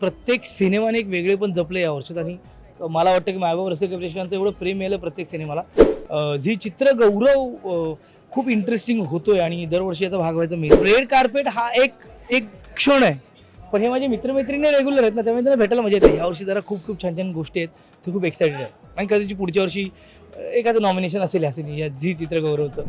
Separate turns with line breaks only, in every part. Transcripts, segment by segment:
प्रत्येक सिनेमाने एक वेगळे पण जपले या वर्षात आणि मला वाटतं की मायबाब रसिक प्रेक्षकांचं एवढं प्रेम मिळालं प्रत्येक सिनेमाला. झी चित्रगौरव खूप इंटरेस्टिंग होतोय आणि दरवर्षी याचा भाग व्हायचा मी. रेड कार्पेट हा एक एक क्षण आहे, पण हे माझे मित्रमैत्रिणी रेग्युलर आहेत ना, त्यामुळे त्यांना भेटायला मजा येते. यावर्षी जरा खूप खूप छान छान गोष्टी आहेत, ते खूप एक्सायटेड आहे आणि कदाचित पुढच्या वर्षी एखादं नॉमिनेशन असेल या झी चित्रगौरवचं.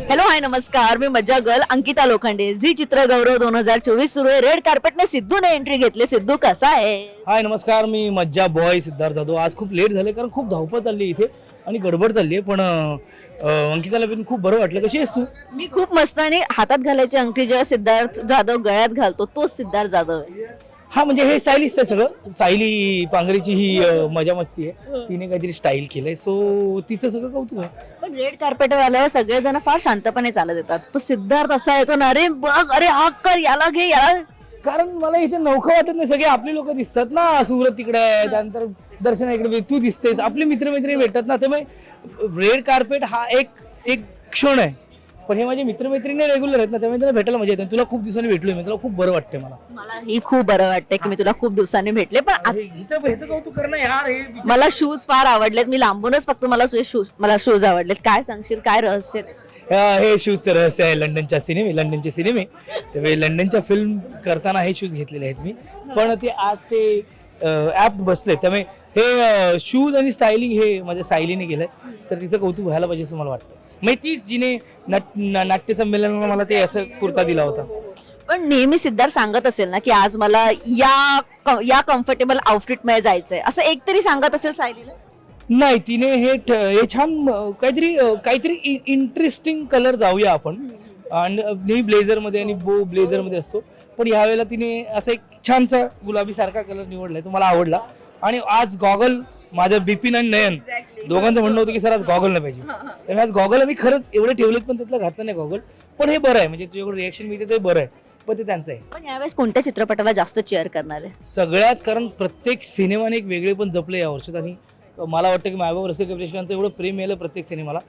हॅलो हाय नमस्कार, मी मज्जा गर्ल अंकिता लोखंडे. झी चित्रगौरव 2024 सुरू आहे. रेड कार्पेटने सिद्धूने एंट्री घेतली. सिद्धू कसा आहे?
हाय नमस्कार, मी मज्जा बॉय सिद्धार्थ जाधव. आज खूप लेट झाले कारण खूप धावपळ चालली इथे आणि गडबड चालली आहे, पण अंकिताला पण खूप बरं वाटलं. कशी आहेस तू?
मी खूप मस्त. आणि हातात घालायची अंगठी जेव्हा सिद्धार्थ जाधव गळ्यात घालतो तोच सिद्धार्थ जाधव आहे.
हा म्हणजे हे स्टाईलिस्ट आहे सगळं. सायली पांघरीची ही मजा मस्ती आहे, तिने काहीतरी स्टाईल केलंय, सो तिचं सगळं कौतुक आहे.
पण रेड कार्पेटवर आल्यावर सगळेजण फार शांतपणे चालत येतात, पण सिद्धार्थ असा येतो ना, अरे बघ, अरे हा कर, याला घे, याला.
कारण मला इथे नौखं वाटत नाही, सगळे आपले लोक दिसतात ना. सुरत तिकडे आहे, त्यानंतर दर्शना इकडे, तू दिसतेस, आपले मित्रमैत्रिणी भेटतात ना, त्यामुळे रेड कार्पेट हा एक एक क्षण आहे, पण हे माझे मित्रमैत्रिणी रेग्युलर आहेत ना, त्यामुळे त्यांना भेटायला मजा येते. तुला खूप दिवसांनी भेटलोय मी, तुला खूप बरं वाटतंय मला.
मलाही खूप बरं वाटतंय की मी तुला खूप दिवसांनी भेटले. पण
ह्याचं कौतुक कर ना यार. हे
मला शूज फार आवडलेत. मी लांबूनच फक्त मला शूज आवडलेत. काय सांगशील, काय रहस्य आहे?
हे शूजचं रहस्य आहे लंडनचे सिनेमे. त्यावेळी लंडनच्या फिल्म करताना हे शूज घेतलेले आहेत मी, पण ते आज ते ॲप बसले, त्यामुळे हे शूज आणि स्टायलिंग हे माझ्या सायलीने केलंय, तर तिचं कौतुक व्हायला पाहिजे असं मला वाटतं. मग तीच जिने नाट्य संमेलनाला मला ते असं कुर्ता दिला होता.
पण नेहमी सिद्धार्थ सांगत असेल ना की आज मला या कम्फर्टेबल आउटफिट मध्ये जायचंय, असं एकतरी सांगत असेल सायलीला?
नाही, तिने हे छान काहीतरी इंटरेस्टिंग कलर जाऊया आपण, आणि नेहमी ब्लेझरमध्ये आणि ब्लेझरमध्ये असतो, पण यावेळेला तिने असं एक छानसा गुलाबी सारखा कलर निवडलाय, तो मला आवडला. आणि आज गॉगल, माझ्या बिपिन आणि नयन दोघांचं म्हणणं होतं की सर आज गॉगल नाही पाहिजे, त्यामुळे आज गॉगल आम्ही खरंच एवढे ठेवलेत, पण त्यातलं घातलं नाही गॉगल. पण हे बरं आहे, म्हणजे तुझ्याकडे रिएक्शन मिळते ते बरं आहे, पण ते त्यांचं आहे.
पण यावेळेस कोणत्या चित्रपटाला जास्त चेअर करणार आहे?
सगळ्याच, कारण प्रत्येक सिनेमाने एक वेगळे पण जपले या वर्षात आणि मला वाटतं की मायबाब रसिक प्रेक्षकांचं एवढं प्रेम मिळालं प्रत्येक सिनेमाला.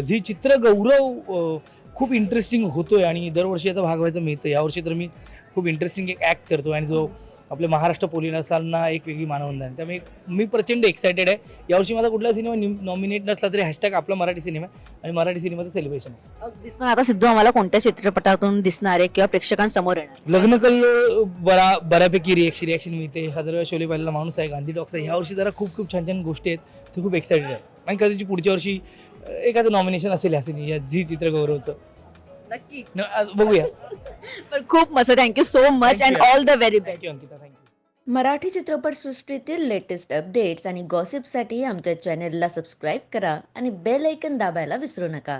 झी चित्रगौरव खूप इंटरेस्टिंग होतोय आणि दरवर्षी याचा भाग व्हायचा मिळतं. यावर्षी तर मी खूप इंटरेस्टिंग एक ॲक्ट करतो आणि जो आपल्या महाराष्ट्र पोलिसांना एक वेगळी मानवंदना आहे, त्यामुळे मी प्रचंड एक्सायटेड आहे. यावर्षी माझा कुठला सिनेमा नॉमिनेट नसला तरी हॅशटॅग आपला मराठी सिनेमा आणि मराठी सिनेमाचं सेलिब्रेशन आहे.
अगदीच. पण आता सिद्धू आम्हाला कोणत्या चित्रपटातून दिसणार आहे किंवा प्रेक्षकांसमोर येणार?
लग्न कल बऱ्यापैकी रिएक्शन मिळते. हजारवेळा शोले पाहिलेला माणूस आहे, गांधी डॉक्स आहे. यावर्षी जरा खूप खूप छान छान गोष्टी आहेत, ते खूप एक्सायटेड आहे आणि कदाचित पुढच्या वर्षी एखादं नॉमिनेशन असेल या झी चित्रगौरवचं.
नक्की
बघूया.
पण खूप मस्त. Thank you so much and all the very best.
Thank you Ankita, thank you.
Marathi चित्रपटसृष्टीतील लेटेस्ट अपडेट्स आणि गॉसिपसाठी आमच्या चॅनेलला सबस्क्राईब करा आणि बेल ऐकन दाबायला विसरू नका.